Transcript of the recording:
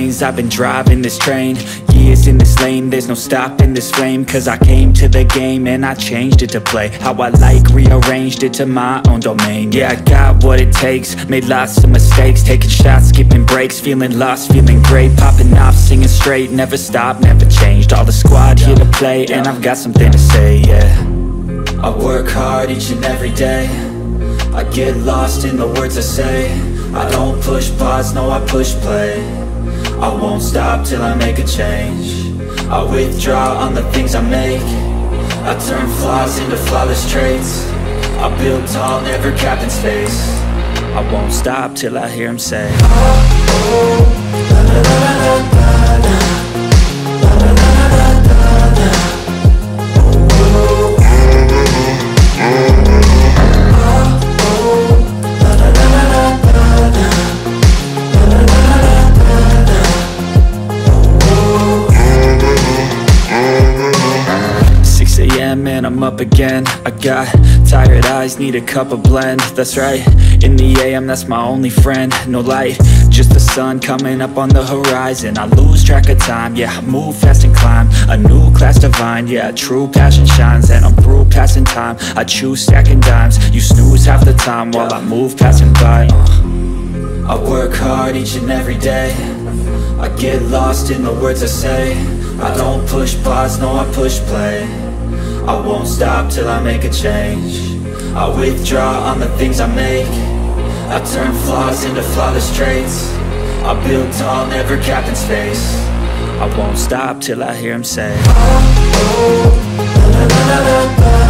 lanes, I've been driving this train. Years in this lane, there's no stopping this flame. Cause I came to the game and I changed it to play how I like, rearranged it to my own domain. Yeah, I got what it takes, made lots of mistakes, taking shots, skipping breaks, feeling lost, feeling great, popping off, singing straight, never stopped, never changed. All the squad here to play, and I've got something to say, yeah. I work hard each and every day, I get lost in the words I say. I don't push pause, no I push play. I won't stop till I make a change. I withdraw on the things I make. I turn flaws into flawless traits. I build tall, never capped in space. I won't stop till I hear him say, oh, oh, la, la, la, la, la, la, la, la, la, la, la, la. And I'm up again. I got tired eyes, need a cup of blend. That's right, in the AM, that's my only friend. No light, just the sun coming up on the horizon. I lose track of time, yeah, I move fast and climb a new class divine, yeah, true passion shines. And I'm through passing time, I choose stacking dimes. You snooze half the time while I move passing by. I work hard each and every day, I get lost in the words I say. I don't push pause, no I push play. I won't stop till I make a change. I withdraw on the things I make. I turn flaws into flawless traits. I build tall, never capped in space. I won't stop till I hear him say, oh, oh, la, la, la, la, la.